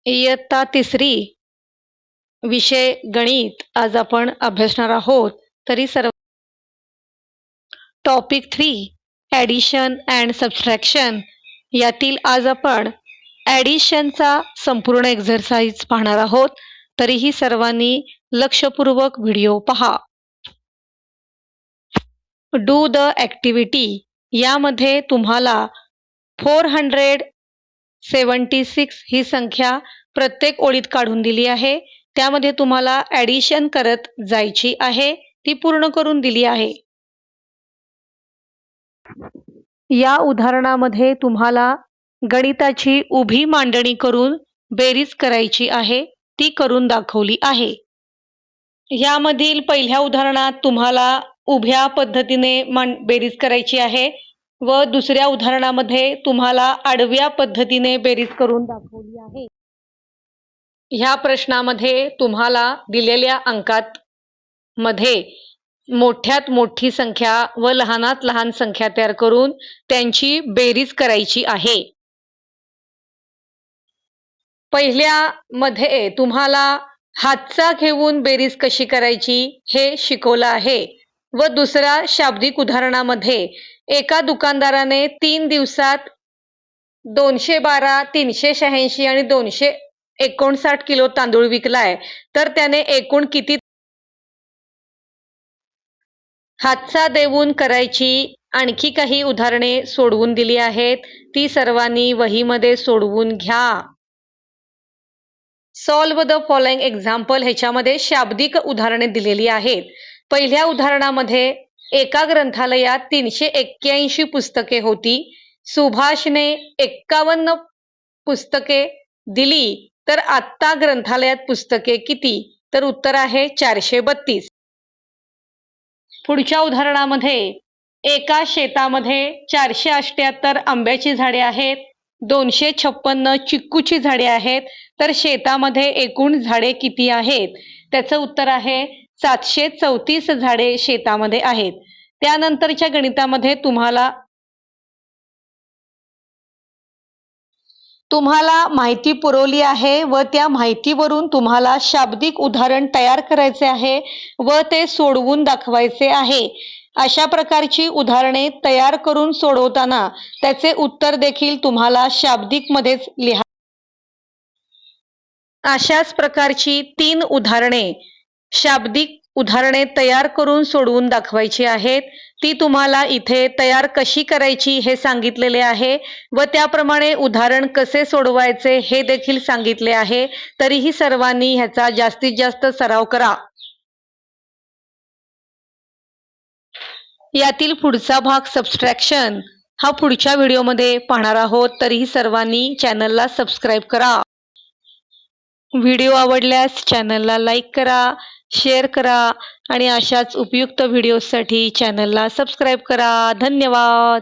इयत्ता तिसरी विषय गणित आज आपण अभ्यासणार आहोत. तरी सर्व टॉपिक 3 ॲडिशन अँड सबट्रॅक्शन यातील आज आपण ॲडिशनचा संपूर्ण एक्झरसाइज पाहणार आहोत. तरीही सर्वांनी लक्षपूर्वक व्हिडिओ पहा. डू द ॲक्टिव्हिटी यामध्ये तुम्हाला 476 ही संख्या प्रत्येक ओळीत काढून दिली आहे. त्यामध्ये तुम्हाला ॲडिशन करत जायची आहे. ती पूर्ण करून दिली आहे. या उदाहरणामध्ये तुम्हाला गणिताची उभी मांडणी करून बेरीज करायची आहे. ती करून दाखवली आहे. यामधील पहिल्या उदाहरणात तुम्हाला उभ्या पद्धतीने बेरीज करायची आहे व दुसऱ्या उदाहरणामध्ये तुम्हाला आडव्या पद्धतीने बेरीज करून दाखवली आहे. ह्या प्रश्नामध्ये तुम्हाला दिलेल्या अंकात मध्ये मोठ्यात मोठी संख्या व लहानात लहान संख्या तयार करून त्यांची बेरीज करायची आहे. पहिल्या मध्ये तुम्हाला हातचा घेऊन बेरीज कशी करायची हे शिकवलं आहे व दुसऱ्या शाब्दिक उदाहरणामध्ये एका दुकानदाराने 3 दिवसात 212, 386 आणि 259 किलो तांदूळ विकलाय, तर त्याने एकूण किती हातचा देऊन करायची आणखी काही उदाहरणे सोडवून दिली आहेत. ती सर्वांनी वहीमध्ये सोडवून घ्या. सॉल्व द फॉलोइंग एक्झाम्पल ह्याच्यामध्ये शाब्दिक उदाहरणे दिलेली आहेत. पहिल्या उदाहरणामध्ये एका ग्रंथालयात 381 पुस्तके होती. सुभाषने 51 पुस्तके दिली, तर आत्ता ग्रंथालयात पुस्तके किती? तर उत्तर आहे 432. पुढच्या उदाहरणामध्ये एका शेतामध्ये 478 आंब्याची झाडे आहेत, 256 चिक्कूची झाडे आहेत, तर शेतामध्ये एकूण झाडे किती आहेत? त्याचं उत्तर आहे 734 झाडे शेतामध्ये आहेत. त्यानंतरच्या गणितामध्ये तुम्हाला माहिती पुरवली आहे व त्या माहितीवरून तुम्हाला शाब्दिक उदाहरण तयार करायचे आहे व ते सोडवून दाखवायचे आहे. अशा प्रकारची उदाहरणे तयार करून सोडवताना त्याचे उत्तर देखील तुम्हाला शाब्दिकमध्येच लिहा. अशाच प्रकारची 3 उदाहरणे शाब्दिक उदाहरणे तयार करून सोडवून दाखवायची आहेत. ती तुम्हाला इथे तयार कशी करायची हे सांगितलेले आहे व त्याप्रमाणे उदाहरण कसे सोडवायचे हे देखील सांगितले आहे. तरीही सर्वांनी ह्याचा जास्तीत जास्त सराव करा. यातील पुढचा भाग सबट्रॅक्शन हा पुढच्या व्हिडिओमध्ये पाहणार आहोत. तरीही सर्वांनी चॅनलला सबस्क्राईब करा. व्हिडिओ आवडल्यास चॅनलला लाईक करा, शेअर करा आणि अशाच उपयुक्त व्हिडिओसाठी चॅनलला सबस्क्राईब करा. धन्यवाद.